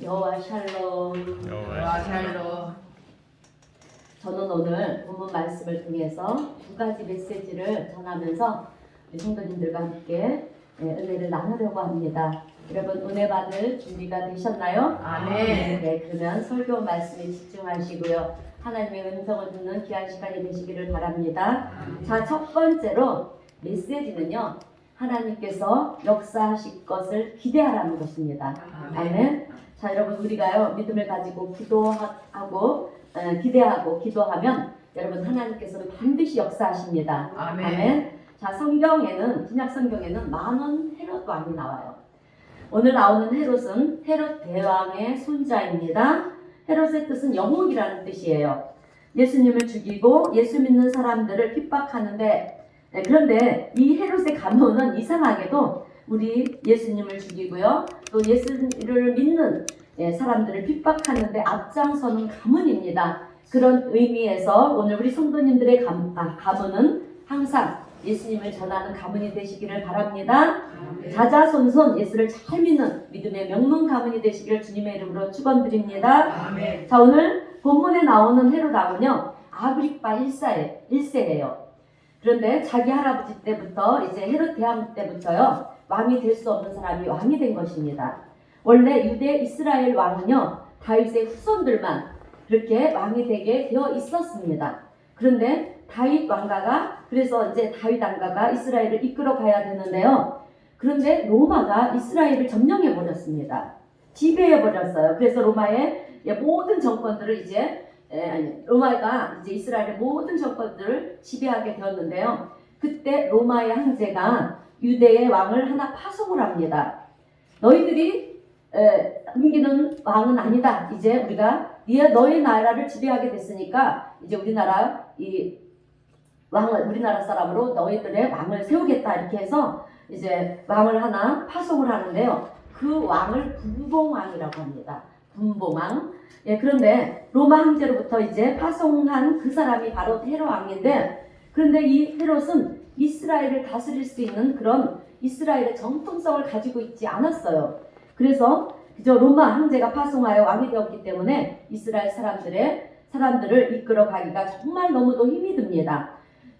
여호와 샬롬. 여호와 샬롬. 저는 오늘 본문 말씀을 통해서 두 가지 메시지를 전하면서 우리 성도님들과 함께 은혜를 나누려고 합니다. 여러분 은혜 받을 준비가 되셨나요? 아멘. 네, 그러면 설교 말씀에 집중하시고요. 하나님의 음성을 듣는 귀한 시간이 되시기를 바랍니다. 자, 첫 번째로 메시지는요. 하나님께서 역사하실 것을 기대하라는 것입니다. 아멘. 자, 여러분 우리가요 믿음을 가지고 기도하고 기대하고 기도하면 여러분 하나님께서는 반드시 역사하십니다. 아멘. 자, 성경에는 신약 성경에는 많은 헤롯 왕이 나와요. 오늘 나오는 헤롯은 헤롯 대왕의 손자입니다. 헤롯의 뜻은 영웅이라는 뜻이에요. 예수님을 죽이고 예수 믿는 사람들을 핍박하는데 그런데 이 헤롯의 가문은 이상하게도 우리 예수님을 죽이고요. 또 예수를 믿는 사람들을 핍박하는데 앞장서는 가문입니다. 그런 의미에서 오늘 우리 성도님들의 가문은 항상 예수님을 전하는 가문이 되시기를 바랍니다. 자자손손 예수를 잘 믿는 믿음의 명문 가문이 되시기를 주님의 이름으로 축원드립니다. 아멘. 자, 오늘 본문에 나오는 헤롯 왕은요 아그리파 1세예요. 그런데 자기 할아버지 때부터 이제 헤롯 대왕 때부터요 왕이 될 수 없는 사람이 왕이 된 것입니다. 원래 유대 이스라엘 왕은요 다윗의 후손들만 그렇게 왕이 되게 되어 있었습니다. 그런데 다윗 왕가가 그래서 이제 다윗 왕가가 이스라엘을 이끌어 가야 되는데요. 그런데 로마가 이스라엘을 점령해 버렸습니다. 지배해 버렸어요. 그래서 로마의 모든 정권들을 이제 로마가 이제 이스라엘의 모든 정권들을 지배하게 되었는데요. 그때 로마의 황제가 유대의 왕을 하나 파송을 합니다. 너희들이 섬기는 왕은 아니다. 이제 우리가 너희 나라를 지배하게 됐으니까 이제 우리나라 우리나라 사람으로 너희들의 왕을 세우겠다 이렇게 해서 이제 왕을 하나 파송을 하는데요. 그 왕을 분봉왕이라고 합니다. 분봉왕. 그런데 로마 황제로부터 이제 파송한 그 사람이 바로 헤롯 왕인데 그런데 이 헤롯은 이스라엘을 다스릴 수 있는 그런 이스라엘의 정통성을 가지고 있지 않았어요. 그래서 그저 로마 황제가 파송하여 왕이 되었기 때문에 이스라엘 사람들을 이끌어 가기가 정말 너무도 힘이 듭니다.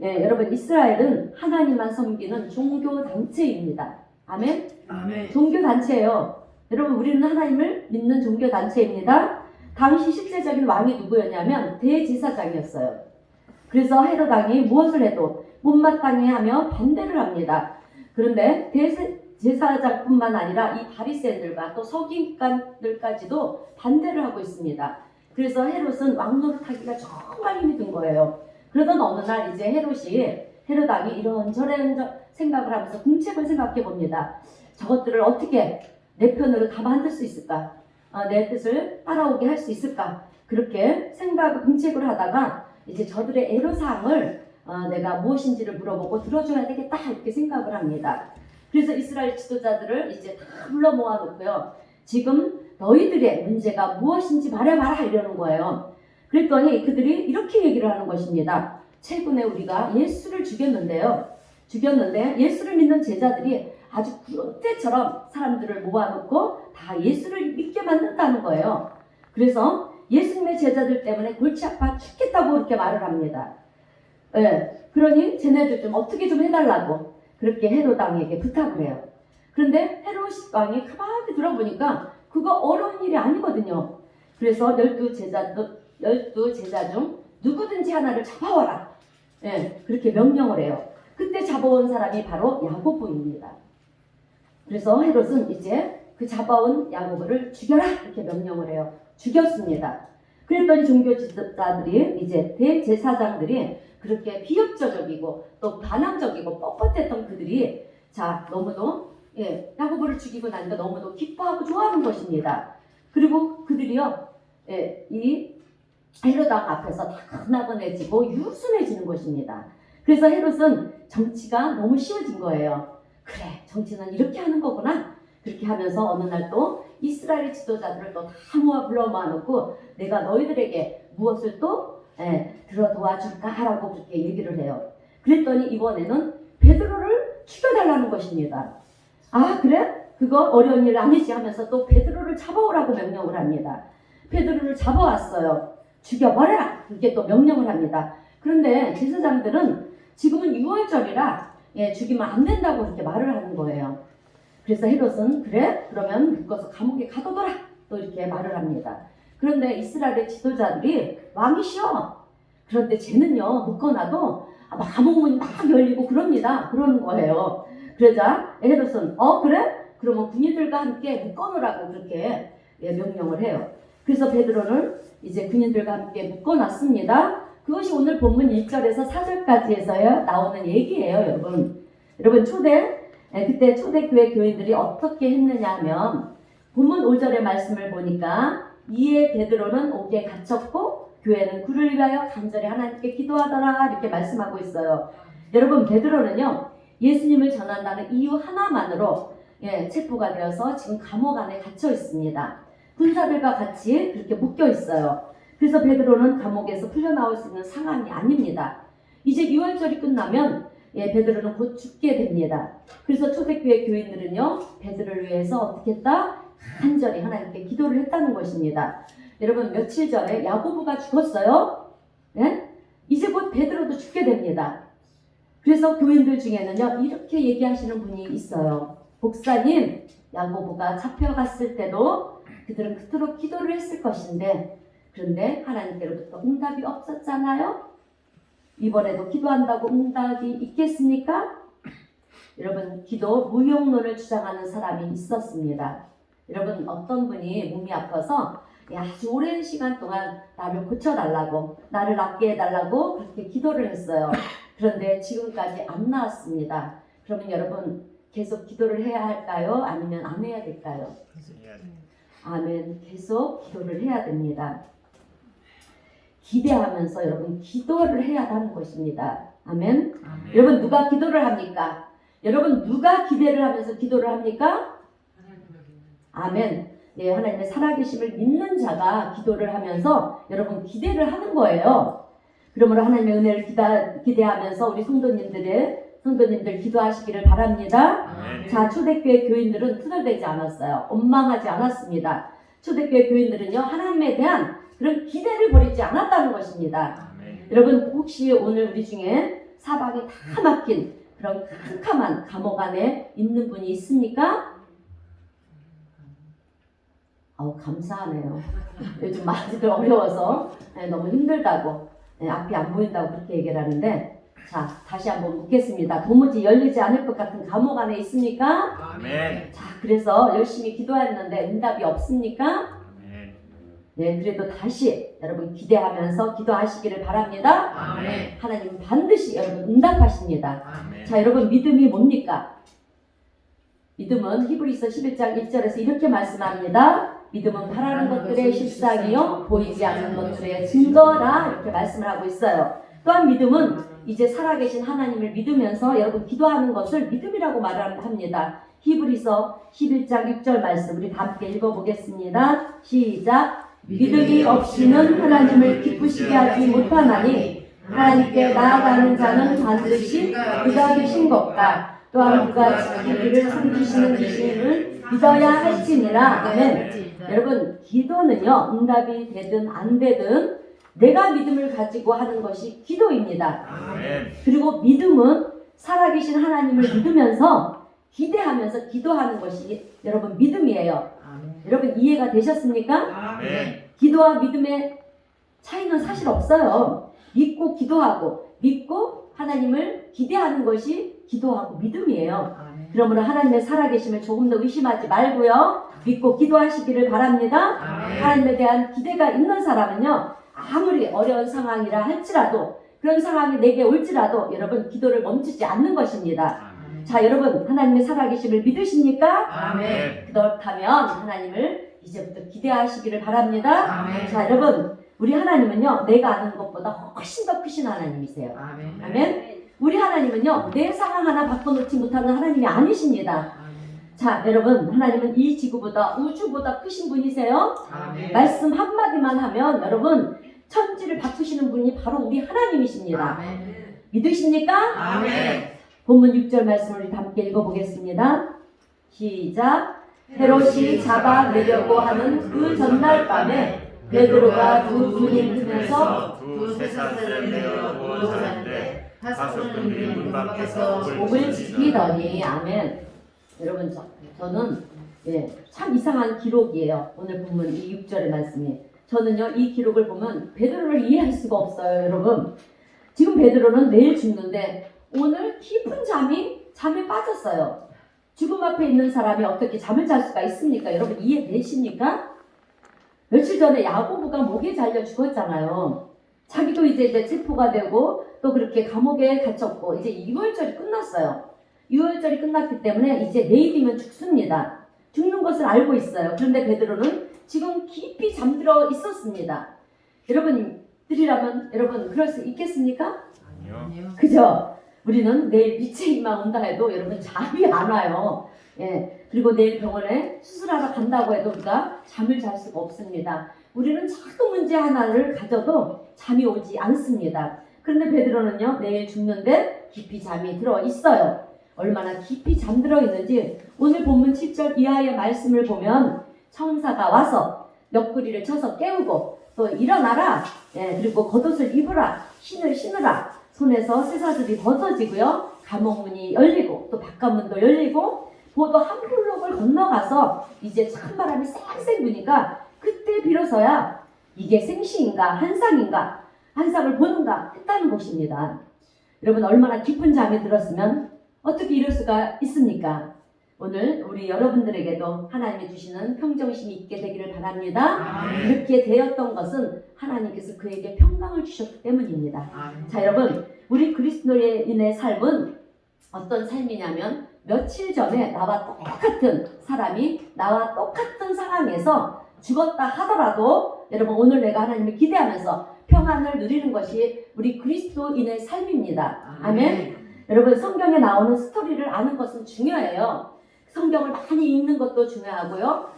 여러분 이스라엘은 하나님만 섬기는 종교 단체입니다. 아멘? 아멘. 종교 단체예요. 여러분 우리는 하나님을 믿는 종교 단체입니다. 당시 실제적인 왕이 누구였냐면 대제사장이었어요. 그래서 헤롯 왕이 무엇을 해도 못마땅해 하며 반대를 합니다. 그런데 제사장뿐만 아니라 이 바리새인들과 또 서기관들까지도 반대를 하고 있습니다. 그래서 헤롯은 왕 노릇하기가 정말 힘이 든 거예요. 그러던 어느 날 이제 헤롯 왕이 이런저런 생각을 하면서 궁책을 생각해 봅니다. 저것들을 어떻게 내 편으로 다 만들 수 있을까? 내 뜻을 따라오게 할 수 있을까? 그렇게 궁책을 하다가 이제 저들의 애로사항을 내가 무엇인지를 물어보고 들어줘야 되겠다 이렇게 생각을 합니다. 그래서 이스라엘 지도자들을 이제 다 불러 모아놓고요. 지금 너희들의 문제가 무엇인지 말해봐라 이러는 거예요. 그랬더니 그들이 이렇게 얘기를 하는 것입니다. 최근에 우리가 예수를 죽였는데 예수를 믿는 제자들이 아주 군대처럼 사람들을 모아놓고 다 예수를 믿게 만든다는 거예요. 그래서 예수님의 제자들 때문에 골치 아파 죽겠다고 그렇게 말을 합니다. 그러니 쟤네들 좀 어떻게 좀 해달라고 그렇게 헤롯 왕에게 부탁을 해요. 그런데 헤롯 왕이 가만히 들어보니까 그거 어려운 일이 아니거든요. 그래서 12 제자 중 누구든지 하나를 잡아와라. 그렇게 명령을 해요. 그때 잡아온 사람이 바로 야고보입니다. 그래서 헤롯은 이제 그 잡아온 야고보를 죽여라 이렇게 명령을 해요. 죽였습니다. 그랬더니 종교 지도자들이 이제 대제사장들이 그렇게 비협조적이고 또 반항적이고 뻣뻣했던 그들이 너무도 야고보를 죽이고 나니까 너무도 기뻐하고 좋아하는 것입니다. 그리고 그들이요 이 헤롯 왕 앞에서 다 나긋해지고 유순해지는 것입니다. 그래서 헤롯은 정치가 너무 쉬워진 거예요. 그래, 정치는 이렇게 하는 거구나. 그렇게 하면서 어느 날 또 이스라엘 지도자들을 또 다 불러 모아놓고 내가 너희들에게 무엇을 또 들어 도와줄까 하라고 그렇게 얘기를 해요. 그랬더니 이번에는 베드로를 죽여달라는 것입니다. 아 그래? 그거 어려운 일 아니지 하면서 또 베드로를 잡아오라고 명령을 합니다. 베드로를 잡아왔어요. 죽여버려라! 이렇게 또 명령을 합니다. 그런데 제사장들은 지금은 유월절이라 죽이면 안 된다고 이렇게 말을 하는 거예요. 그래서 헤롯은 그래? 그러면 묶어서 감옥에 가둬둬라! 또 이렇게 말을 합니다. 그런데 이스라엘의 지도자들이 왕이시여! 그런데 쟤는요 묶어놔도 막 감옥문이 막 열리고 그러는 거예요. 그러자 헤롯은 그래? 그러면 군인들과 함께 묶어놓으라고 그렇게 명령을 해요. 그래서 베드로를 이제 군인들과 함께 묶어놨습니다. 그것이 오늘 본문 1절에서 4절까지에서 나오는 얘기예요, 여러분. 여러분 그때 초대교회 교인들이 어떻게 했느냐 하면 본문 5절의 말씀을 보니까 이에 베드로는 옥에 갇혔고 교회는 그를 위하여 간절히 하나님께 기도하더라 이렇게 말씀하고 있어요. 여러분 베드로는요 예수님을 전한다는 이유 하나만으로 체포가 되어서 지금 감옥 안에 갇혀 있습니다. 군사들과 같이 그렇게 묶여 있어요. 그래서 베드로는 감옥에서 풀려나올 수 있는 상황이 아닙니다. 이제 유월절이 끝나면 베드로는 곧 죽게 됩니다. 그래서 초대교회 교인들은요 베드로를 위해서 어떻게 했다? 간절히 하나님께 기도를 했다는 것입니다. 여러분 며칠 전에 야고보가 죽었어요. 이제 곧 베드로도 죽게 됩니다. 그래서 교인들 중에는요 이렇게 얘기하시는 분이 있어요. 목사님, 야고보가 잡혀갔을 때도 그들은 그토록 기도를 했을 것인데 그런데 하나님께로부터 응답이 없었잖아요. 이번에도 기도한다고 응답이 있겠습니까? 여러분 기도 무용론을 주장하는 사람이 있었습니다. 여러분 어떤 분이 몸이 아파서 아주 오랜 시간 동안 나를 고쳐달라고 나를 낫게 해달라고 그렇게 기도를 했어요. 그런데 지금까지 안 나았습니다. 그러면 여러분 계속 기도를 해야 할까요? 아니면 안 해야 될까요? 아멘. 계속 기도를 해야 됩니다. 기대하면서 여러분 기도를 해야 하는 것입니다. 아멘. 여러분 누가 기도를 합니까? 여러분 누가 기대를 하면서 기도를 합니까? 아멘. 하나님의 살아계심을 믿는 자가 기도를 하면서 여러분 기대를 하는 거예요. 그러므로 하나님의 은혜를 기대하면서 우리 성도님들 기도하시기를 바랍니다. 자, 초대교회 교인들은 투덜대지 않았어요. 원망하지 않았습니다. 초대교회 교인들은요 하나님에 대한 그런 기대를 버리지 않았다는 것입니다. 여러분 혹시 오늘 우리 중에 사방이 다 막힌 그런 캄캄한 감옥 안에 있는 분이 있습니까? 감사하네요. 요즘 많이들 어려워서 너무 힘들다고 앞이 안 보인다고 그렇게 얘기를 하는데 자 다시 한번 묻겠습니다. 도무지 열리지 않을 것 같은 감옥 안에 있습니까? 아멘. 자 그래서 열심히 기도했는데 응답이 없습니까? 네, 그래도 다시 여러분 기대하면서 기도하시기를 바랍니다. 아멘. 하나님은 반드시 여러분 응답하십니다. 아멘. 자 여러분 믿음이 뭡니까? 믿음은 히브리서 11장 1절에서 이렇게 말씀합니다. 믿음은 바라는 것들의 실상이요 보이지 않는 것들의 증거라 이렇게 말씀을 하고 있어요. 또한 믿음은 이제 살아계신 하나님을 믿으면서 여러분 기도하는 것을 믿음이라고 말합니다. 히브리서 11장 6절 말씀 우리 다 함께 읽어보겠습니다. 시작. 믿음이 없이는 하나님을 기쁘시게 하지 못하나니 하나님께 나아가는 자는 반드시 그가 계신 것과 또한 그가 지키기를 섬기시는 계심을 믿어야 할지니라. 아멘. 여러분 기도는요 응답이 되든 안 되든 내가 믿음을 가지고 하는 것이 기도입니다. 아멘. 그리고 믿음은 살아계신 하나님을 믿으면서 기대하면서 기도하는 것이 여러분 믿음이에요. 여러분 이해가 되셨습니까? 아멘. 기도와 믿음의 차이는 사실 없어요. 믿고 기도하고 믿고 하나님을 기대하는 것이 기도하고 믿음이에요. 그러므로 하나님의 살아계심을 조금 더 의심하지 말고요. 믿고 기도하시기를 바랍니다. 하나님에 대한 기대가 있는 사람은요. 아무리 어려운 상황이라 할지라도 그런 상황이 내게 올지라도 여러분 기도를 멈추지 않는 것입니다. 자 여러분 하나님의 살아계심을 믿으십니까? 아멘. 그렇다면 하나님을 이제부터 기대하시기를 바랍니다. 아멘. 자 여러분 우리 하나님은요 내가 아는 것보다 훨씬 더 크신 하나님이세요. 아멘. 아멘. 우리 하나님은요, 내 상황 하나 바꿔놓지 못하는 하나님이 아니십니다. 자, 여러분, 하나님은 이 지구보다 우주보다 크신 분이세요. 아멘. 말씀 한마디만 하면 여러분 천지를 바꾸시는 분이 바로 우리 하나님이십니다. 아멘. 믿으십니까? 아멘. 본문 6절 말씀을 우리 함께 읽어보겠습니다. 시작. 헤롯이 잡아내려고 하는 그 전날 밤에 베드로가 두 군인 틈에서 두 쇠사슬을 내어 누워 자는데 다섯은 그의 문 밖에서 목을 지키더니. 아멘. 여러분 저는 참 이상한 기록이에요. 오늘 본문 이 6절의 말씀이. 저는요 이 기록을 보면 베드로를 이해할 수가 없어요. 여러분 지금 베드로는 내일 죽는데 오늘 깊은 잠에 빠졌어요. 죽음 앞에 있는 사람이 어떻게 잠을 잘 수가 있습니까? 여러분 이해되십니까? 며칠 전에 야고보가 목에 잘려 죽었잖아요. 자기도 이제 체포가 되고 또 그렇게 감옥에 갇혔고 이제 6월절이 끝났어요. 6월절이 끝났기 때문에 이제 내일이면 죽습니다. 죽는 것을 알고 있어요. 그런데 베드로는 지금 깊이 잠들어 있었습니다. 여러분들이라면 여러분 그럴 수 있겠습니까? 아니요. 그죠? 우리는 내일 빛의 희망 온다 해도 여러분 잠이 안 와요. 그리고 내일 병원에 수술하러 간다고 해도 우리가 잠을 잘 수가 없습니다. 우리는 작은 문제 하나를 가져도 잠이 오지 않습니다. 그런데 베드로는요 내일 죽는데 깊이 잠이 들어 있어요. 얼마나 깊이 잠들어 있는지 오늘 본문 7절 이하의 말씀을 보면 천사가 와서 옆구리를 쳐서 깨우고 또 일어나라, 그리고 겉옷을 입으라, 신을 신으라, 손에서 쇠사슬이 벗어지고요 감옥문이 열리고 또 바깥문도 열리고 보도 한 블록을 건너가서 이제 찬바람이 쌩쌩 부니까 그때 비로소야 이게 생시인가 한상인가 한상을 보는가 했다는 것입니다. 여러분 얼마나 깊은 잠이 들었으면 어떻게 이럴 수가 있습니까? 오늘 우리 여러분들에게도 하나님이 주시는 평정심이 있게 되기를 바랍니다. 아멘. 이렇게 되었던 것은 하나님께서 그에게 평강을 주셨기 때문입니다. 아멘. 자 여러분 우리 그리스도인의 삶은 어떤 삶이냐면 며칠 전에 나와 똑같은 사람이 나와 똑같은 상황에서 죽었다 하더라도 여러분 오늘 내가 하나님을 기대하면서 평안을 누리는 것이 우리 그리스도인의 삶입니다. 아멘. 여러분 성경에 나오는 스토리를 아는 것은 중요해요. 성경을 많이 읽는 것도 중요하고요.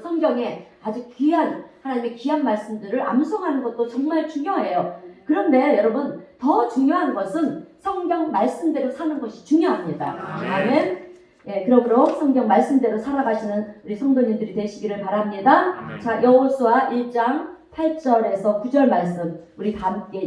성경에 아주 귀한 하나님의 귀한 말씀들을 암송하는 것도 정말 중요해요. 그런데 여러분 더 중요한 것은 성경 말씀대로 사는 것이 중요합니다. 아멘. 그러므로 성경 말씀대로 살아가시는 우리 성도님들이 되시기를 바랍니다. 아멘. 자 여호수아 1장 8절에서 9절 말씀 우리 다 함께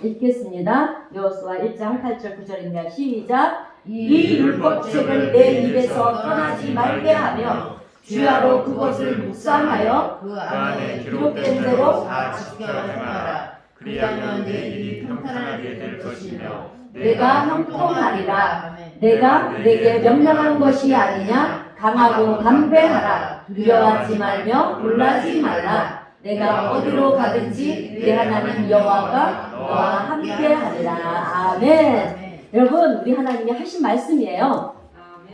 읽겠습니다. 여호수아 1장 8절 9절입니다. 시작. 이 율법책을 내 입에서 떠나지 말게 하며 주야로 그것을 묵상하여 그 안에 기록된 대로 다 지켜 행하라. 그리하면 내 일이 평탄하게 될 것이며 내가 형통하리라. 내가 내게 명령한 것이 아니냐. 강하고 담대하라. 두려워하지 말며 놀라지 말라. 내가 어디로 가든지 내 하나님 여호와가 너와 함께하리라. 아멘. 여러분 우리 하나님이 하신 말씀이에요.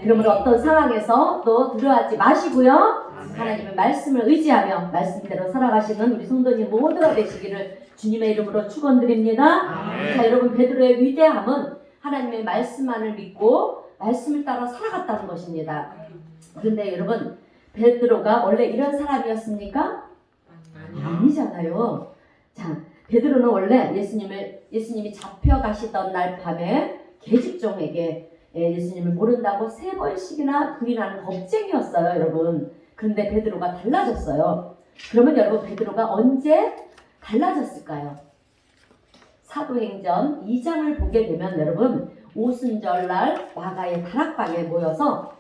그러므로 어떤 상황에서 또 두려워하지 마시고요. 하나님의 말씀을 의지하며 말씀대로 살아가시는 우리 성도님 모두가 되시기를 주님의 이름으로 축원드립니다. 자 여러분 베드로의 위대함은 하나님의 말씀만을 믿고 말씀을 따라 살아갔다는 것입니다. 그런데 여러분 베드로가 원래 이런 사람이었습니까? 아니잖아요. 자 베드로는 원래 예수님이 잡혀가시던 날 밤에 계집종에게 예수님을 모른다고 3번씩이나 부인하는 겁쟁이였어요, 여러분. 그런데 베드로가 달라졌어요. 그러면 여러분 베드로가 언제 달라졌을까요? 사도행전 2장을 보게 되면 여러분 오순절날 마가의 다락방에 모여서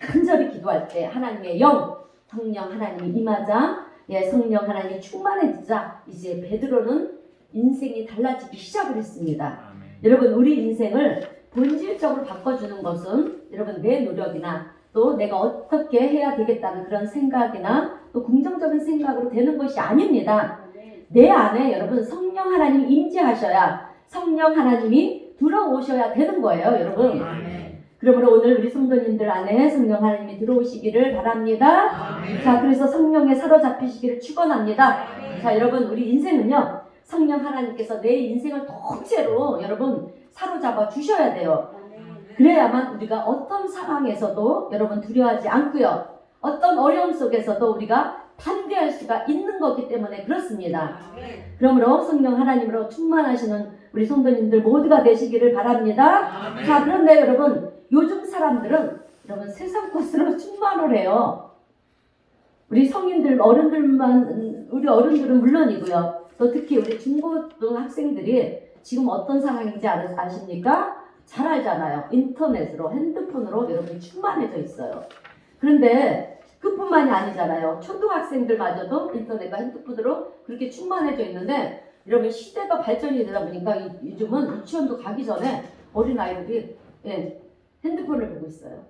간절히 기도할 때 하나님의 영, 성령 하나님이 임하자 성령 하나님이 충만해지자 이제 베드로는 인생이 달라지기 시작을 했습니다. 여러분 우리 인생을 본질적으로 바꿔주는 것은 여러분 내 노력이나 또 내가 어떻게 해야 되겠다는 그런 생각이나 또 긍정적인 생각으로 되는 것이 아닙니다. 내 안에 여러분 성령 하나님이 임재하셔야 성령 하나님이 들어오셔야 되는 거예요, 여러분. 그러므로 오늘 우리 성도님들 안에 성령 하나님이 들어오시기를 바랍니다. 자, 그래서 성령에 사로잡히시기를 축원합니다. 자, 여러분 우리 인생은요 성령 하나님께서 내 인생을 통째로 여러분 사로잡아 주셔야 돼요. 그래야만 우리가 어떤 상황에서도 여러분 두려워하지 않고요. 어떤 어려움 속에서도 우리가 담대할 수가 있는 거기 때문에 그렇습니다. 그러므로 성령 하나님으로 충만하시는 우리 성도님들 모두가 되시기를 바랍니다. 아멘. 자, 그런데 여러분 요즘 사람들은 여러분 세상 것으로 충만을 해요. 우리 성인들 우리 어른들은 물론이고요. 또 특히 우리 중고등 학생들이 지금 어떤 상황인지 아십니까? 잘 알잖아요. 인터넷으로 핸드폰으로 여러분 충만해져 있어요. 그런데 그뿐만이 아니잖아요. 초등학생들마저도 인터넷과 핸드폰으로 그렇게 충만해져 있는데 여러분 시대가 발전이 되다 보니까 요즘은 유치원도 가기 전에 어린아이들이 핸드폰을 보고 있어요.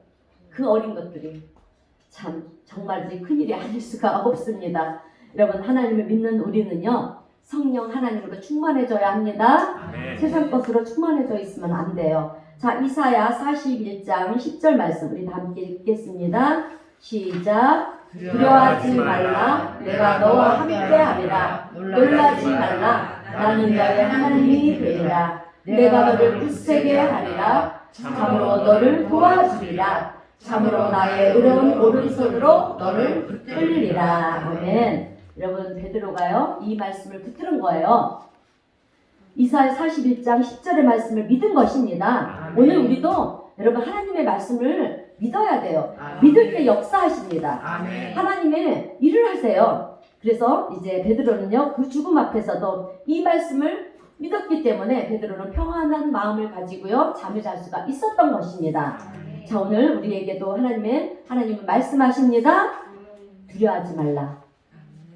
그 어린 것들이 참 정말이지 큰일이 아닐 수가 없습니다. 여러분 하나님을 믿는 우리는요. 성령 하나님으로 충만해져야 합니다. 아멘. 세상 것으로 충만해져 있으면 안 돼요. 자, 이사야 41장 10절 말씀 우리 다 함께 읽겠습니다. 시작. 두려워하지 말라. 내가 너와 함께하리라. 놀라지 말라. 나는 너의 하나님이 되리라. 내가 너를 굳세게 하리라. 참으로 너를 도와주리라. 참으로 나의 의로운 오른손으로 너를 붙들리리라. 아멘. 여러분 베드로가요 이 말씀을 붙들은 거예요. 이사야 41장 10절의 말씀을 믿은 것입니다. 아멘. 오늘 우리도 여러분 하나님의 말씀을 믿어야 돼요. 아멘. 믿을 때 역사하십니다. 아멘. 하나님의 일을 하세요. 그래서 이제 베드로는요 그 죽음 앞에서도 이 말씀을 믿었기 때문에 베드로는 평안한 마음을 가지고요 잠을 잘 수가 있었던 것입니다. 자, 오늘 우리에게도 하나님은 말씀하십니다. 두려워하지 말라.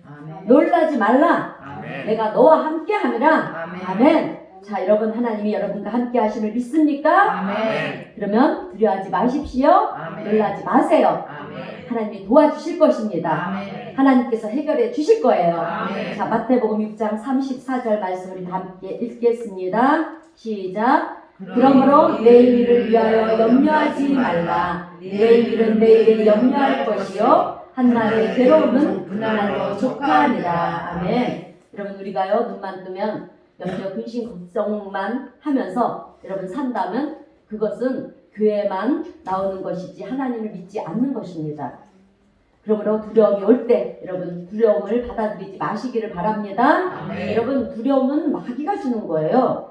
아멘. 놀라지 말라. 아멘. 내가 너와 함께 함이라. 아멘. 아멘. 자, 여러분 하나님이 여러분과 함께 하심을 믿습니까? 아멘. 그러면 두려워하지 마십시오. 아멘. 놀라지 마세요. 아멘. 하나님이 도와주실 것입니다. 아멘. 하나님께서 해결해 주실 거예요. 아멘. 자, 마태복음 6장 34절 말씀 우리 다 함께 읽겠습니다. 시작. 그러므로 내일 일을 위하여 염려하지 말라. 내일 일은 내일을 염려할 것이요 한날의 괴로움은 그날로 족하니라. 아멘. 여러분 우리가요 눈만 뜨면 염려 근심 걱정만 하면서 여러분 산다면 그것은 교회만 나오는 것이지 하나님을 믿지 않는 것입니다. 그러므로 두려움이 올 때 여러분 두려움을 받아들이지 마시기를 바랍니다. 아멘. 여러분 두려움은 마귀가 주는 거예요.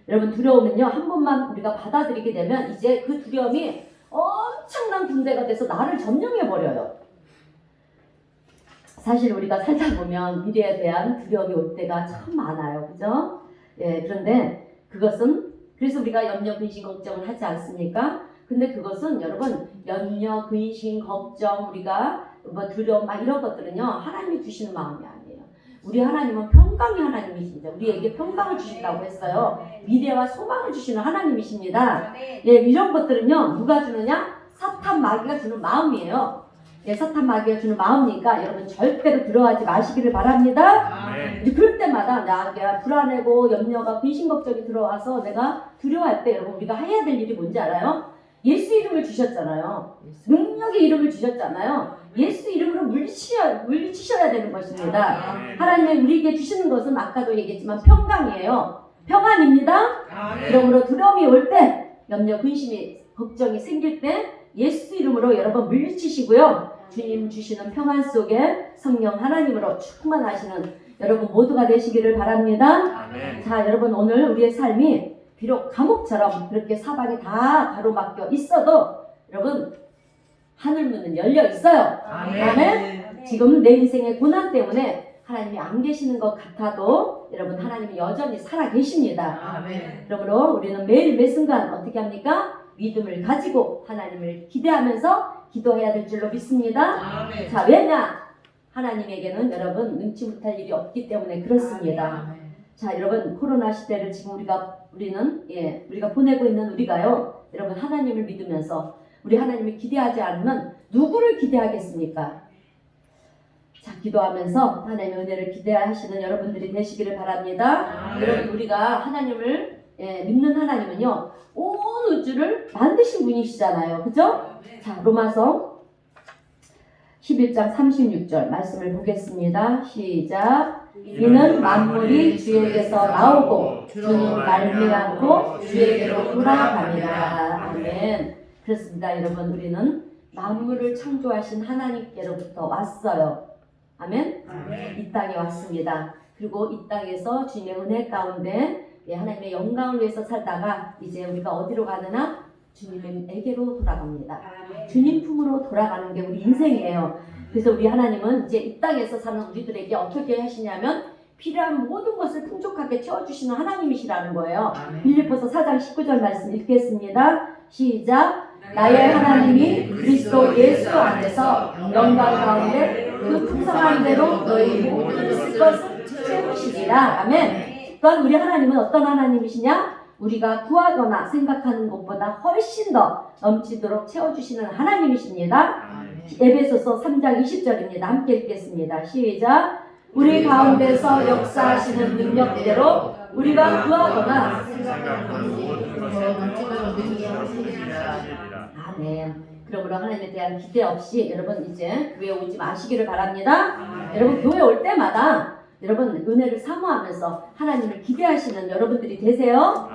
여러분 두려움은요 한 번만 우리가 받아들이게 되면 이제 그 두려움이 엄청난 군대가 돼서 나를 점령해 버려요. 사실 우리가 살다 보면 미래에 대한 두려움이 올 때가 참 많아요, 그죠? 예, 그런데 그것은 그래서 우리가 염려, 근심, 걱정을 하지 않습니까? 근데 그것은 여러분 염려, 근심, 걱정 우리가 뭐 두려움 막 이런 것들은요 하나님이 주시는 마음이 아니에요. 우리 하나님은 평강의 하나님이십니다. 우리에게 평강을 주신다고 했어요. 미래와 소망을 주시는 하나님이십니다. 예, 이런 것들은요 누가 주느냐? 사탄 마귀가 주는 마음이에요. 예, 사탄 마귀가 주는 마음이니까 여러분 절대로 두려워하지 마시기를 바랍니다. 아멘. 이제 그럴 때마다 내가 불안하고 염려가 근심 걱정이 들어와서 내가 두려워할 때 여러분 우리가 해야 될 일이 뭔지 알아요? 예수 이름을 주셨잖아요. 능력의 이름을 주셨잖아요. 예수 이름으로 물리치셔야 되는 것입니다. 아멘. 하나님이 우리에게 주시는 것은 아까도 얘기했지만 평강이에요. 평안입니다. 아멘. 그러므로 두려움이 올 때, 염려, 근심이, 걱정이 생길 때 예수 이름으로 여러분 물리치시고요. 주님 주시는 평안 속에 성령 하나님으로 충만하시는 여러분 모두가 되시기를 바랍니다. 아멘. 자, 여러분 오늘 우리의 삶이 비록 감옥처럼 그렇게 사방이 다 가로막혀 있어도 여러분 하늘문은 열려 있어요. 아멘. 지금 내 인생의 고난 때문에 하나님이 안 계시는 것 같아도 여러분 하나님이 여전히 살아 계십니다. 아멘. 그러므로 우리는 매일 매 순간 어떻게 합니까? 믿음을 가지고 하나님을 기대하면서 기도해야 될 줄로 믿습니다. 아멘. 자, 왜냐? 하나님에게는 여러분 눈치 못할 일이 없기 때문에 그렇습니다. 아멘. 자, 여러분 코로나 시대를 지금 우리가 보내고 있는 우리가요. 여러분 하나님을 믿으면서 우리 하나님을 기대하지 않으면 누구를 기대하겠습니까? 자, 기도하면서 하나님의 은혜를 기대하시는 여러분들이 되시기를 바랍니다. 아멘. 여러분 우리가 하나님을 믿는 하나님은요. 온 우주를 만드신 분이시잖아요. 그죠? 자, 로마서 11장 36절 말씀을 보겠습니다. 시작. 이는 만물이 주에게서 나오고 주는 말미암고 주에게로 돌아갑니다. 아멘. 그렇습니다. 여러분, 우리는 만물을 창조하신 하나님께로부터 왔어요. 아멘. 이 땅에 왔습니다. 그리고 이 땅에서 주님의 은혜 가운데 하나님의 영광을 위해서 살다가 이제 우리가 어디로 가느냐? 주님에게로 돌아갑니다. 주님 품으로 돌아가는 게 우리 인생이에요. 그래서 우리 하나님은 이제 이 땅에서 사는 우리들에게 어떻게 하시냐면 필요한 모든 것을 풍족하게 채워주시는 하나님이시라는 거예요. 빌립보서 4장 19절 말씀 읽겠습니다. 시작. 나의 하나님이 그리스도 예수 안에서 영광 가운데 그 풍성한 대로 너희 모든 쓸 것을 채우시리라. 아멘. 또한 우리 하나님은 어떤 하나님이시냐? 우리가 구하거나 생각하는 것보다 훨씬 더 넘치도록 채워주시는 하나님이십니다. 에베소서 3장 20절입니다. 함께 읽겠습니다. 시작. 우리 가운데서 역사하시는 능력대로 우리가 구하거나 생각하는 모든 것을 넘치도록 능력하시리라. 아멘. 그러므로 하나님에 대한 기대 없이 여러분 이제 교회 오지 마시기를 바랍니다. 여러분 교회 올 때마다 여러분 은혜를 사모하면서 하나님을 기대하시는 여러분들이 되세요.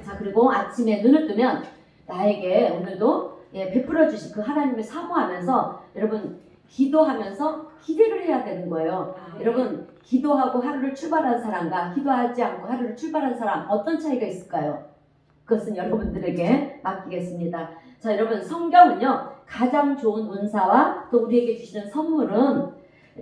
자, 그리고 아침에 눈을 뜨면 나에게 오늘도 베풀어 주신 그 하나님을 사모하면서 여러분 기도하면서 기대를 해야 되는 거예요. 여러분 기도하고 하루를 출발한 사람과 기도하지 않고 하루를 출발한 사람 어떤 차이가 있을까요? 그것은 여러분들에게 맡기겠습니다. 자, 여러분 성경은요 가장 좋은 은사와 또 우리에게 주시는 선물은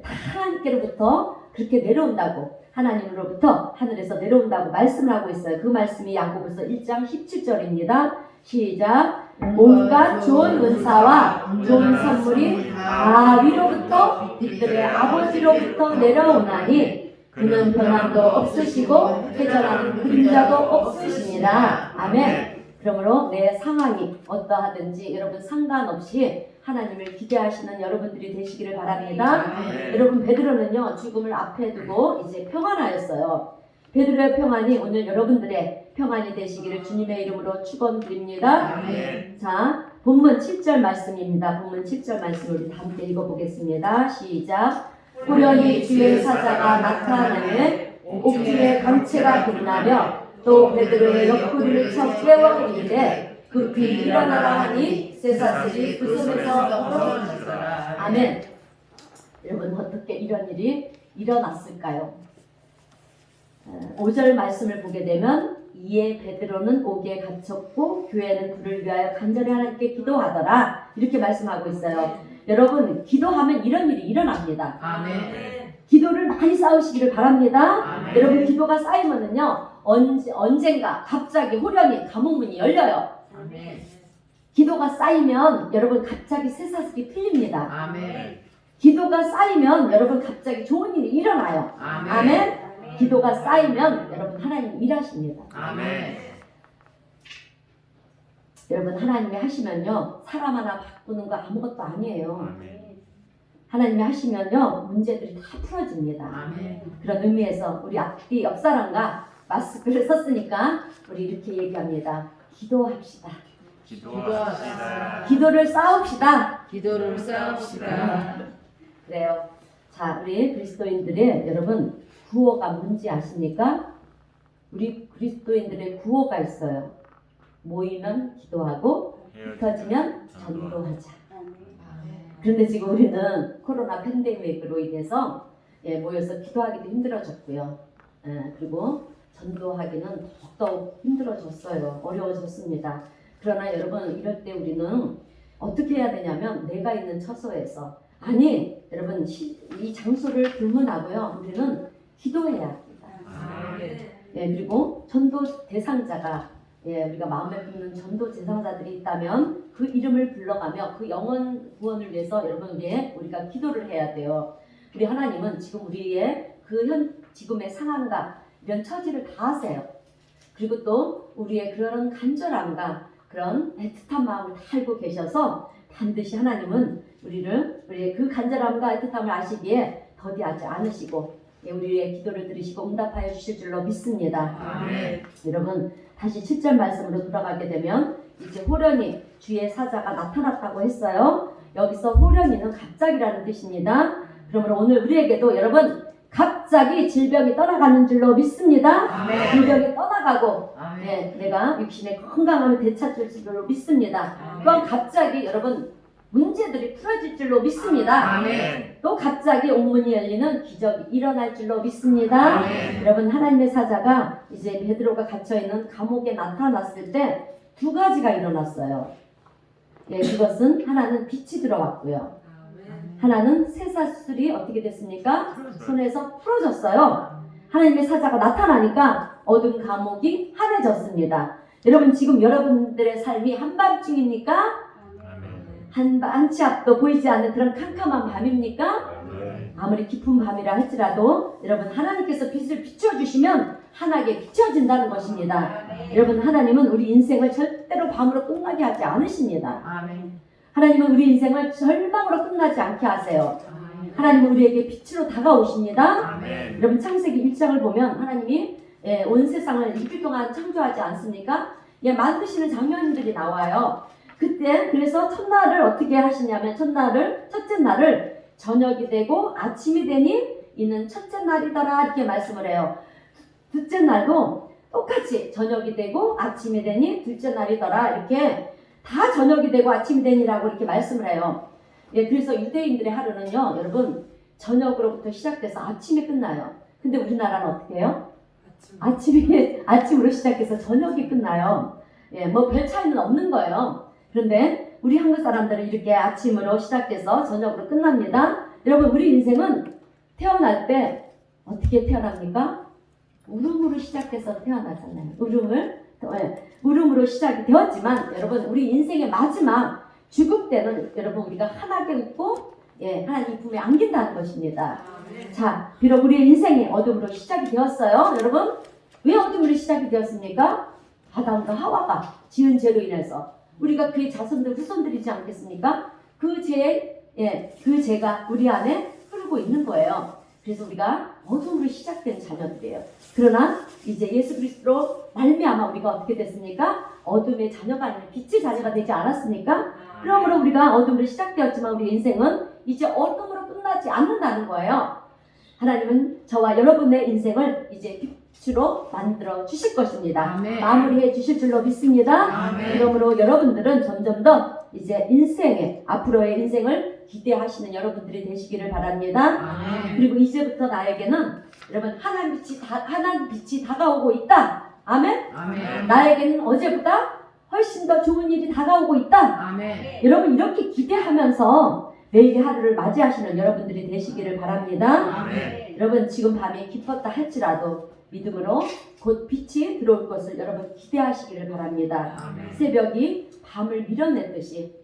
다 하나님께로부터 그렇게 내려온다고, 하나님으로부터 하늘에서 내려온다고 말씀을 하고 있어요. 그 말씀이 야고보서 1장 17절입니다. 시작. 온갖 좋은 은사와 좋은 선물이 다 위로부터 빛들의 아버지로부터 내려오나니 그는 변함도 없으시고 회전하는 그림자도 없으십니다. 아멘. 그러므로 내 상황이 어떠하든지 여러분 상관없이 하나님을 기대하시는 여러분들이 되시기를 바랍니다. 여러분 베드로는요 죽음을 앞에 두고 이제 평안하였어요. 베드로의 평안이 오늘 여러분들의 평안이 되시기를 주님의 이름으로 축원드립니다. 자, 본문 7절 말씀입니다. 본문 7절 말씀 우리 다 함께 읽어보겠습니다. 시작. 호련히 주의 사자가 나타나면 옥중에 광채가 빛나며 또 베드로의 옆구리를 쳐 깨워 이르되 급히 일어나라 하니 쇠사슬이 그 손에서 떨어졌더라. 아멘. 여러분 어떻게 이런 일이 일어났을까요? 5절 말씀을 보게 되면 이에 베드로는 옥에 갇혔고 교회는 그를 위하여 간절히 하나님께 기도하더라. 이렇게 말씀하고 있어요. 여러분 기도하면 이런 일이 일어납니다. 아멘. 기도를 많이 쌓으시기를 바랍니다. 아멘. 여러분 기도가 쌓이면은요 언젠가 갑자기 호련히 감옥문이 열려요. 아멘. 기도가 쌓이면 여러분 갑자기 쇠사슬이 풀립니다. 아멘. 기도가 쌓이면 여러분 갑자기 좋은 일이 일어나요. 아멘. 아멘. 기도가 쌓이면 여러분 하나님 일하십니다. 아멘. 여러분 하나님이 하시면요 사람 하나 바꾸는 거 아무것도 아니에요. 아멘. 하나님이 하시면요 문제들이 다 풀어집니다. 아멘. 그런 의미에서 우리 앞뒤 옆 사람과 마스크를 썼으니까 우리 이렇게 얘기합니다. 기도합시다. 기도합시다. 기도를 쌓읍시다. 기도를 쌓읍시다. 그래요. 자, 우리 그리스도인들의 여러분 구호가 뭔지 아십니까? 우리 그리스도인들의 구호가 있어요. 모이면 기도하고 흩어지면 전도하자. 그런데 지금 우리는 코로나 팬데믹으로 인해서 모여서 기도하기도 힘들어졌고요. 그리고 전도하기는 더욱 힘들어졌어요. 어려워졌습니다. 그러나 여러분 이럴 때 우리는 어떻게 해야 되냐면 내가 있는 처소에서 아니 여러분 이 장소를 불문하고요. 우리는 기도해야 합니다. 그리고 전도 대상자가 우리가 마음에 품는 전도 대상자들이 있다면 그 이름을 불러가며 그 영혼 구원을 위해서 여러분 우리가 기도를 해야 돼요. 우리 하나님은 지금 우리의 그 지금의 상황과 이런 처지를 다 아세요. 그리고 또 우리의 그런 간절함과 그런 애틋한 마음을 다 알고 계셔서 반드시 하나님은 우리의 그 간절함과 애틋함을 아시기에 더디하지 않으시고 우리의 기도를 들으시고 응답하여 주실 줄로 믿습니다. 아멘. 여러분 다시 7절 말씀으로 돌아가게 되면 이제 호련히 주의 사자가 나타났다고 했어요. 여기서 호련히는 갑자기라는 뜻입니다. 그러므로 오늘 우리에게도 여러분 갑자기 갑자기 질병이 떠나가는 줄로 믿습니다. 아멘. 질병이 떠나가고 아멘. 예, 내가 육신의 건강함을 되찾을 줄로 믿습니다. 아멘. 또한 갑자기 여러분 문제들이 풀어질 줄로 믿습니다. 아멘. 또 갑자기 옥문이 열리는 기적이 일어날 줄로 믿습니다. 아멘. 여러분 하나님의 사자가 이제 베드로가 갇혀있는 감옥에 나타났을 때 두 가지가 일어났어요. 예, 그것은 하나는 빛이 들어왔고요. 하나는 쇠사슬이 어떻게 됐습니까? 손에서 풀어졌어요. 하나님의 사자가 나타나니까 어두운 감옥이 환해졌습니다. 여러분 지금 여러분들의 삶이 한밤중입니까? 한치 앞도 보이지 않는 그런 캄캄한 밤입니까? 아무리 깊은 밤이라 할지라도 여러분 하나님께서 빛을 비춰주시면 환하게 비춰진다는 것입니다. 여러분 하나님은 우리 인생을 절대로 밤으로 끝나게 하지 않으십니다. 아멘. 하나님은 우리 인생을 절망으로 끝나지 않게 하세요. 하나님은 우리에게 빛으로 다가오십니다. 아멘. 여러분 창세기 1장을 보면 하나님이 온 세상을 일주일 동안 창조하지 않습니까? 만드시는 장면들이 나와요. 그때 그래서 첫날을 어떻게 하시냐면 첫째 날을 저녁이 되고 아침이 되니 이는 첫째 날이더라 이렇게 말씀을 해요. 둘째 날도 똑같이 저녁이 되고 아침이 되니 둘째 날이더라 이렇게 다 저녁이 되고 아침이 되니라고 이렇게 말씀을 해요. 예, 그래서 유대인들의 하루는요, 여러분 저녁으로부터 시작돼서 아침에 끝나요. 근데 우리나라는 어떻게 해요? 아침으로 시작해서 저녁이 끝나요. 예, 뭐 별 차이는 없는 거예요. 그런데 우리 한국 사람들은 이렇게 아침으로 시작돼서 저녁으로 끝납니다. 여러분 우리 인생은 태어날 때 어떻게 태어납니까? 울음으로 시작해서 태어나잖아요. 울음으로 시작이 되었지만 여러분 우리 인생의 마지막 죽을 때는 여러분 우리가 환하게 웃고 하나님 품에 안긴다는 것입니다. 자, 비록 우리의 인생이 어둠으로 시작이 되었어요. 여러분 왜 어둠으로 시작이 되었습니까? 아담과 하와가 지은 죄로 인해서 우리가 그의 자손들 후손들이지 않겠습니까? 그 죄가 우리 안에 흐르고 있는 거예요. 그래서 우리가 어둠으로 시작된 자녀들이에요. 그러나 이제 예수 그리스도로 말미암아 우리가 어떻게 됐습니까? 어둠의 자녀가 아니라 빛의 자녀가 되지 않았습니까? 그러므로 우리가 어둠으로 시작되었지만 우리 인생은 이제 어둠으로 끝나지 않는다는 거예요. 하나님은 저와 여러분의 인생을 이제 빛으로 만들어 주실 것입니다. 아멘. 마무리해 주실 줄로 믿습니다. 아멘. 그러므로 여러분들은 점점 더 이제 앞으로의 인생을 기대하시는 여러분들이 되시기를 바랍니다. 아멘. 그리고 이제부터 나에게는 여러분 하나님 빛이 다가오고 있다. 아멘. 아멘. 나에게는 어제보다 훨씬 더 좋은 일이 다가오고 있다. 아멘. 여러분 이렇게 기대하면서 매일의 하루를 맞이하시는 여러분들이 되시기를 바랍니다. 아멘. 여러분 지금 밤에 기뻤다 할지라도 믿음으로 곧 빛이 들어올 것을 여러분 기대하시기를 바랍니다. 아멘. 새벽이 밤을 밀어냈듯이,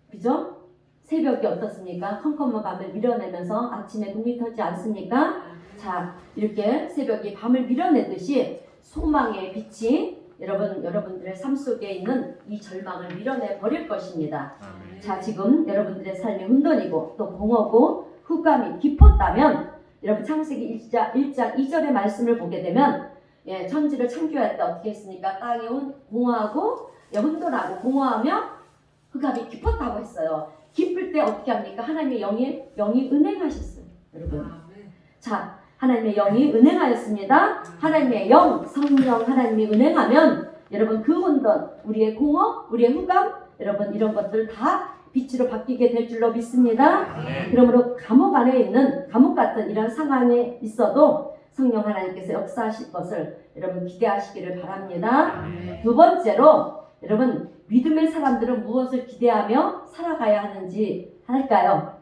그죠? 새벽이 어떻습니까? 컴컴한 밤을 밀어내면서 아침에 동이 터지 않습니까? 자, 이렇게 새벽이 밤을 밀어내듯이 소망의 빛이 여러분들의 삶 속에 있는 이 절망을 밀어내 버릴 것입니다. 자, 지금 여러분들의 삶이 혼돈이고 또 공허고 흑암이 깊었다면 여러분 창세기 1장 2절의 말씀을 보게 되면 천지를 창조할 때 어떻게 했습니까? 땅이 공허하고 혼돈하고 공허하며 흑암이 깊었다고 했어요. 깊을 때 어떻게 합니까? 하나님의 영이 은행하셨어요. 여러분. 자, 하나님의 영이 은행하였습니다. 하나님의 영, 성령 하나님이 은행하면 여러분 그 혼돈, 우리의 공허, 우리의 흑암, 여러분 이런 것들 다 빛으로 바뀌게 될 줄로 믿습니다. 그러므로 감옥 같은 이런 상황에 있어도 성령 하나님께서 역사하실 것을 여러분 기대하시기를 바랍니다. 두 번째로 여러분 믿음의 사람들은 무엇을 기대하며 살아가야 하는지 할까요?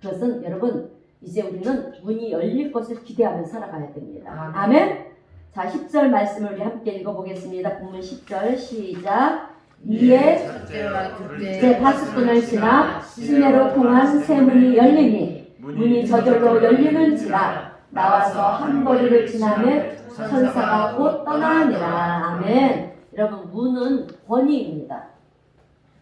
그것은 여러분 이제 우리는 문이 열릴 것을 기대하며 살아가야 됩니다. 아멘. 자, 10절 말씀을 우리 함께 읽어보겠습니다. 본문 10절 시작. 이에 첫째와 제 파수꾼을 지나 시내로 통한 새 문이 열리니 문이 저절로 열리는지라 나와서 한 거리를 지나면 천사가 곧 떠나니라. 아멘. 여러분 문은 권위입니다.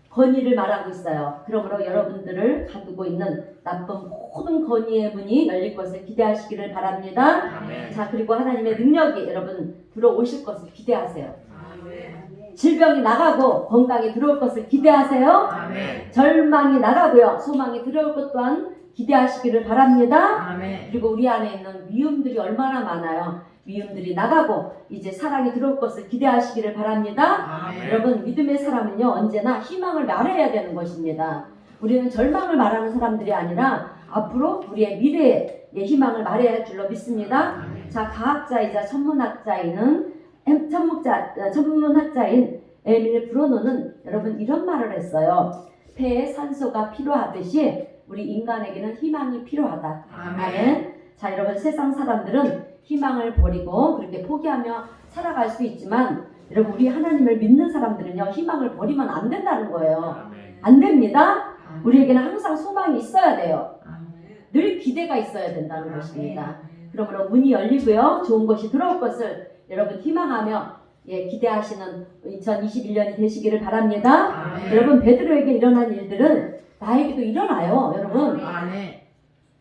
권위를 말하고 있어요. 그러므로 여러분들을 가두고 있는 나쁜 모든 권위의 문이 열릴 것을 기대하시기를 바랍니다. 아멘. 자, 그리고 하나님의 능력이 여러분 들어오실 것을 기대하세요. 아멘. 질병이 나가고 건강이 들어올 것을 기대하세요. 아멘. 절망이 나가고요. 소망이 들어올 것 또한 기대하시기를 바랍니다. 아멘. 그리고 우리 안에 있는 미움들이 얼마나 많아요. 미움들이 나가고 이제 사랑이 들어올 것을 기대하시기를 바랍니다. 아멘. 여러분, 믿음의 사람은요, 언제나 희망을 말해야 되는 것입니다. 우리는 절망을 말하는 사람들이 아니라 앞으로 우리의 미래의 희망을 말해야 할 줄로 믿습니다. 자, 과학자이자 천문학자인 에밀 브로노는 여러분 이런 말을 했어요. 폐에 산소가 필요하듯이 우리 인간에게는 희망이 필요하다. 아멘. 자, 여러분, 세상 사람들은 희망을 버리고 그렇게 포기하며 살아갈 수 있지만 여러분, 우리 하나님을 믿는 사람들은요, 희망을 버리면 안 된다는 거예요. 안 됩니다. 우리에게는 항상 소망이 있어야 돼요. 늘 기대가 있어야 된다는 것입니다. 그러므로 문이 열리고요, 좋은 것이 들어올 것을 여러분 희망하며 기대하시는 2021년이 되시기를 바랍니다. 아멘. 여러분, 베드로에게 일어난 일들은 나에게도 일어나요. 여러분, 아멘.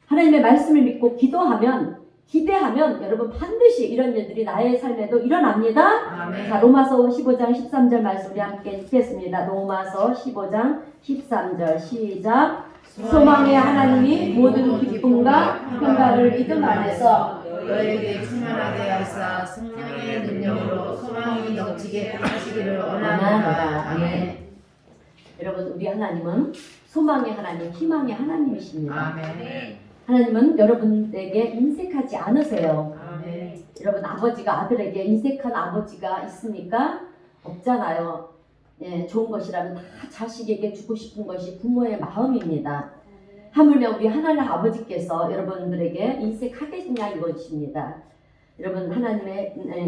하나님의 말씀을 믿고 기도하면, 기대하면 여러분 반드시 이런 일들이 나의 삶에도 일어납니다. 아멘. 자, 로마서 15장 13절 말씀 우리 함께 읽겠습니다. 로마서 15장 13절 시작. 소망의 하나님이 모든 기쁨과 평강을 믿음 안에서 너에게 충만하게 하사 성령의 능력으로 소망이 넘치게 하시기를 원하노라. 아멘. 여러분, 우리 하나님은 소망의 하나님, 희망의 하나님이십니다. 아멘. 하나님은 여러분에게 인색하지 않으세요. 아멘. 여러분, 아버지가 아들에게 인색한 아버지가 있습니까? 없잖아요. 좋은 것이라면 다 자식에게 주고 싶은 것이 부모의 마음입니다. 하물며 우리 하나님 아버지께서 여러분들에게 인색하겠냐 이것입니다. 여러분,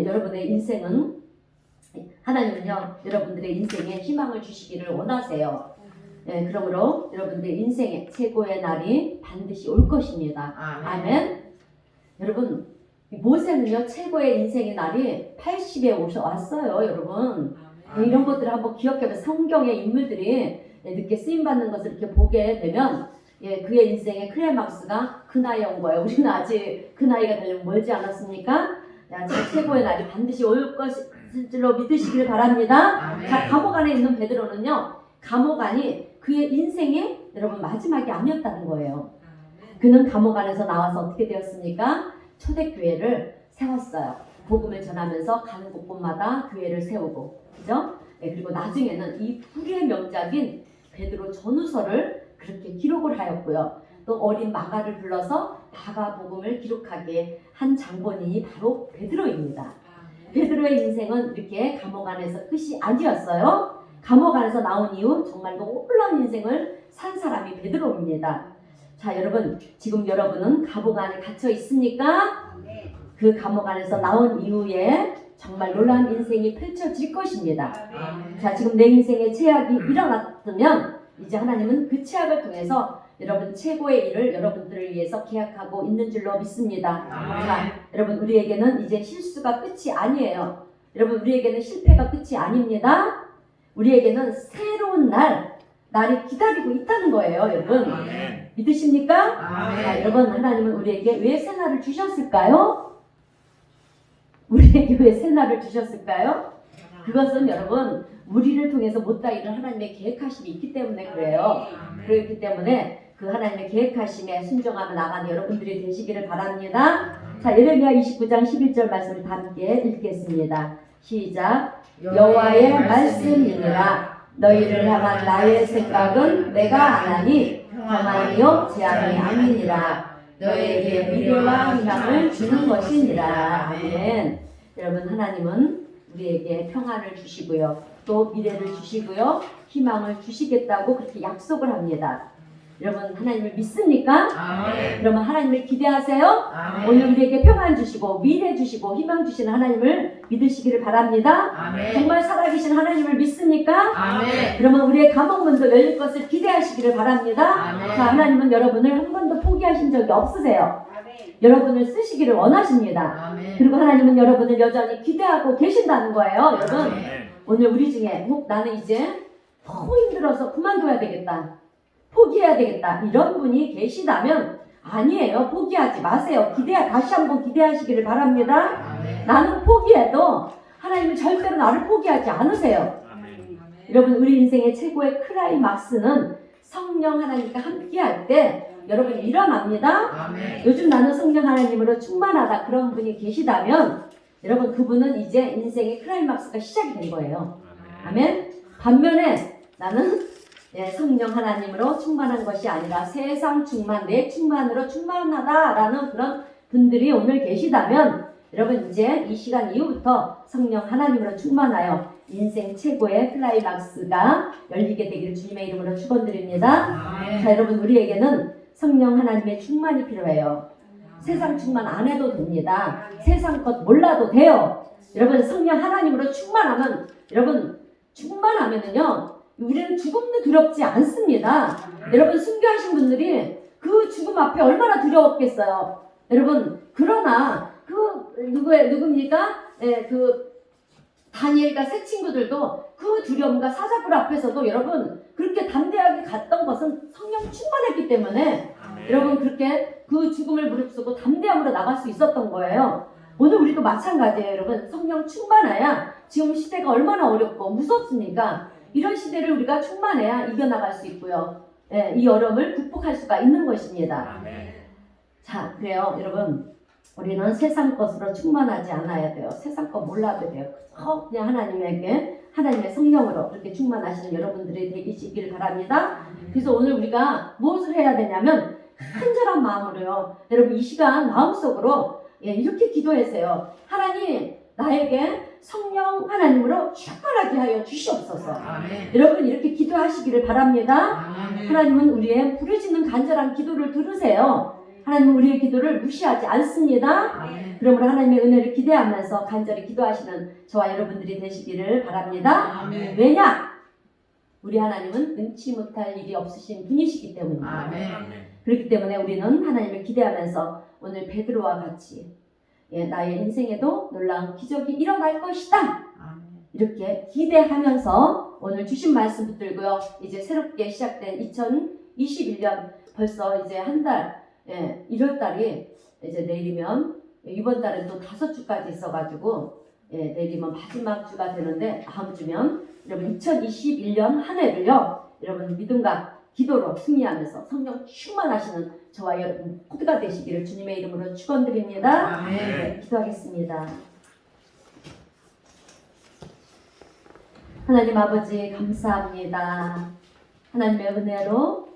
여러분의 인생은, 하나님은요, 여러분들의 인생에 희망을 주시기를 원하세요. 그러므로 여러분들의 인생의 최고의 날이 반드시 올 것입니다. 아멘. 여러분, 모세는요, 최고의 인생의 날이 80에 왔어요, 여러분. 이런 것들을 한번 기억해보면 성경의 인물들이 늦게 쓰임받는 것을 이렇게 보게 되면 그의 인생의 클라이막스가 그 나이에 온 거예요. 우리는 아직 그 나이가 되려면 멀지 않았습니까? 제 최고의 날이 반드시 올 것을로 믿으시길 바랍니다. 아멘. 자, 감옥 안에 있는 베드로는요, 감옥 안이 그의 인생의 여러분 마지막이 아니었다는 거예요. 그는 감옥 안에서 나와서 어떻게 되었습니까? 초대교회를 세웠어요. 복음을 전하면서 가는 곳곳마다 교회를 세우고, 그죠? 그리고 나중에는 이 불의 명작인 베드로 전후서를 그렇게 기록을 하였고요. 또 어린 마가를 불러서 마가복음을 기록하게 한 장본인이 바로 베드로입니다. 베드로의 인생은 이렇게 감옥 안에서 끝이 아니었어요. 감옥 안에서 나온 이후 정말 놀라운 인생을 산 사람이 베드로입니다. 자, 여러분, 지금 여러분은 감옥 안에 갇혀 있습니까? 그 감옥 안에서 나온 이후에 정말 놀라운 인생이 펼쳐질 것입니다. 자, 지금 내 인생에 최악이 일어났으면 이제 하나님은 그 최악을 통해서 여러분 최고의 일을 여러분들을 위해서 계약하고 있는 줄로 믿습니다. 자, 여러분, 우리에게는 이제 실수가 끝이 아니에요. 여러분, 우리에게는 실패가 끝이 아닙니다. 우리에게는 새로운 날이 기다리고 있다는 거예요, 여러분. 아멘. 믿으십니까? 아멘. 자, 여러분, 하나님은 우리에게 왜 새날을 주셨을까요? 우리에게 왜 새날을 주셨을까요? 그것은 여러분, 우리를 통해서 못다 이룬 하나님의 계획하심이 있기 때문에 그래요. 그렇기 때문에 그 하나님의 계획하심에 순종하며 나가는 여러분들이 되시기를 바랍니다. 자, 예레미야 29장 11절 말씀을 다 함께 읽겠습니다. 시작. 여호와의 말씀이니라. 너희를 향한 나의 생각은 내가 아나니 평안이요 재앙이 아니니라. 너에게 미래와 희망을 주는 것이니라. 아멘. 여러분, 하나님은 우리에게 평안을 주시고요, 또 미래를 주시고요, 희망을 주시겠다고 그렇게 약속을 합니다. 여러분, 하나님을 믿습니까? 아멘. 그러면 하나님을 기대하세요. 아멘. 오늘 우리에게 평안 주시고 미래 주시고 희망 주시는 하나님을 믿으시기를 바랍니다. 아멘. 정말 살아계신 하나님을 믿습니까? 아멘. 그러면 우리의 감옥문도 열릴 것을 기대하시기를 바랍니다. 아멘. 자, 하나님은 여러분을 한 번도 포기하신 적이 없으세요. 여러분을 쓰시기를 원하십니다. 아멘. 그리고 하나님은 여러분을 여전히 기대하고 계신다는 거예요. 여러분, 아멘. 오늘 우리 중에 나는 이제 너무 힘들어서 그만둬야 되겠다, 포기해야 되겠다, 이런 분이 계시다면 아니에요. 포기하지 마세요. 다시 한번 기대하시기를 바랍니다. 아멘. 나는 포기해도 하나님은 절대로 나를 포기하지 않으세요. 아멘. 여러분, 우리 인생의 최고의 클라이막스는 성령 하나님과 함께할 때 여러분 일어납니다. 아멘. 요즘 나는 성령 하나님으로 충만하다 그런 분이 계시다면 여러분 그분은 이제 인생의 클라이막스가 시작이 된 거예요. 아멘. 반면에 나는 성령 하나님으로 충만한 것이 아니라 세상 충만, 내 충만으로 충만하다라는 그런 분들이 오늘 계시다면 여러분 이제 이 시간 이후부터 성령 하나님으로 충만하여 인생 최고의 클라이막스가 열리게 되기를 주님의 이름으로 축원드립니다. 아멘. 자, 여러분 우리에게는 성령 하나님의 충만이 필요해요. 세상 충만 안 해도 됩니다. 세상 것 몰라도 돼요. 여러분 성령 하나님으로 충만하면 여러분 충만하면은요 우리는 죽음도 두렵지 않습니다. 여러분 순교하신 분들이 그 죽음 앞에 얼마나 두려웠겠어요. 여러분 그러나 누굽니까? 그 다니엘과 세 친구들도 그 두려움과 사자굴 앞에서도 여러분 그렇게 담대하게 갔던 것은 성령 충만했기 때문에 여러분 그렇게 그 죽음을 무릅쓰고 담대함으로 나갈 수 있었던 거예요. 오늘 우리도 마찬가지예요. 여러분 성령 충만해야 지금 시대가 얼마나 어렵고 무섭습니까? 이런 시대를 우리가 충만해야 이겨나갈 수 있고요. 이 어려움을 극복할 수가 있는 것입니다. 자, 그래요. 여러분 우리는 세상 것으로 충만하지 않아야 돼요. 세상 것 몰라도 돼요. 그냥 하나님의 성령으로 그렇게 충만하시는 여러분들이 되시길 바랍니다. 그래서 오늘 우리가 무엇을 해야 되냐면 간절한 마음으로요. 여러분 이 시간 마음속으로 이렇게 기도하세요. 하나님 나에게 성령 하나님으로 충만하게 하여 주시옵소서. 아멘. 여러분 이렇게 기도하시기를 바랍니다. 아멘. 하나님은 우리의 부르짖는 간절한 기도를 들으세요. 하나님은 우리의 기도를 무시하지 않습니다. 아멘. 그러므로 하나님의 은혜를 기대하면서 간절히 기도하시는 저와 여러분들이 되시기를 바랍니다. 아멘. 왜냐? 우리 하나님은 능치 못할 일이 없으신 분이시기 때문입니다. 아멘. 그렇기 때문에 우리는 하나님을 기대하면서 오늘 베드로와 같이 나의 인생에도 놀라운 기적이 일어날 것이다. 아멘. 이렇게 기대하면서 오늘 주신 말씀 붙들고요. 이제 새롭게 시작된 2021년 벌써 이제 한 달, 1월 달이 이제 내일이면 이번 달은 또 5주까지 있어가지고 내일이면 마지막 주가 되는데 다음 주면 여러분 2021년 한 해를요. 여러분 믿음과 기도로 승리하면서 성령 충만하시는 저와 여러분 모두가 되시기를 주님의 이름으로 축원드립니다. 아멘. 기도하겠습니다. 하나님 아버지 감사합니다. 하나님의 은혜로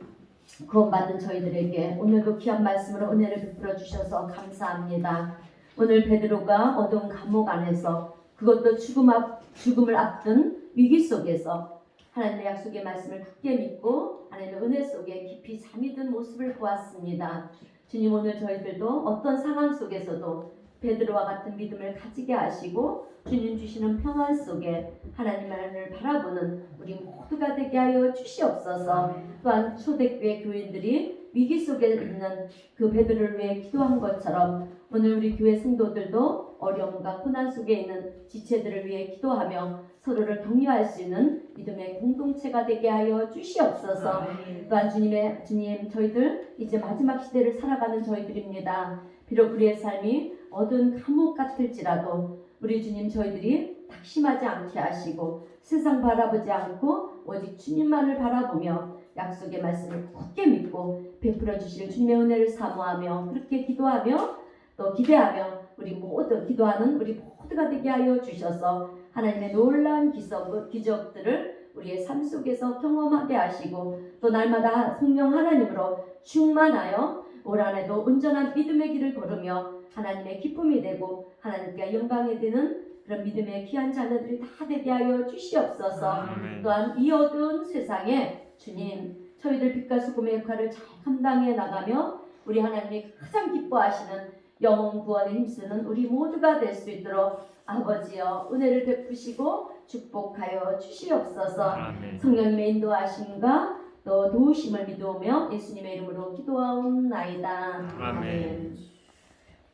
구원받은 저희들에게 오늘도 귀한 말씀으로 은혜를 베풀어 주셔서 감사합니다. 오늘 베드로가 어두운 감옥 안에서 그것도 죽음을 앞둔 위기 속에서 하나님의 약속의 말씀을 굳게 믿고 하나님의 은혜 속에 깊이 잠이 든 모습을 보았습니다. 주님 오늘 저희들도 어떤 상황 속에서도 베드로와 같은 믿음을 가지게 하시고 주님 주시는 평안 속에 하나님을 바라보는 우리 모두가 되게 하여 주시옵소서. 또한 초대교회 교인들이 위기 속에 있는 그 베드로를 위해 기도한 것처럼 오늘 우리 교회 성도들도 어려움과 고난 속에 있는 지체들을 위해 기도하며 서로를 격려할 수 있는 믿음의 공동체가 되게 하여 주시옵소서. 또한 주님 저희들 이제 마지막 시대를 살아가는 저희들입니다. 비록 우리의 삶이 어두운 감옥 같을지라도 우리 주님 저희들이 낙심하지 않게 하시고 세상 바라보지 않고 오직 주님만을 바라보며 약속의 말씀을 굳게 믿고 베풀어 주실 주님의 은혜를 사모하며 그렇게 기도하며 또 기대하며 우리 모두 기도하는 우리 모두가 되게 하여 주셔서 하나님의 놀라운 기적들을 우리의 삶 속에서 경험하게 하시고 또 날마다 성령 하나님으로 충만하여 올 한해도 온전한 믿음의 길을 걸으며 하나님의 기쁨이 되고 하나님께 영광이 되는 그런 믿음의 귀한 자녀들이 다 되게 하여 주시옵소서. 아멘. 또한 이 어두운 세상에 주님 저희들 빛과 소금의 역할을 잘 감당해 나가며 우리 하나님이 가장 기뻐하시는 영혼 구원에 힘쓰는 우리 모두가 될 수 있도록 아버지여 은혜를 베푸시고 축복하여 주시옵소서. 아멘. 성령님의 인도하심과 또 도우심을 믿으며 예수님의 이름으로 기도하옵나이다. 아멘.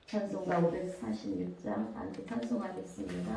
찬송가 546장 함께 찬송하겠습니다.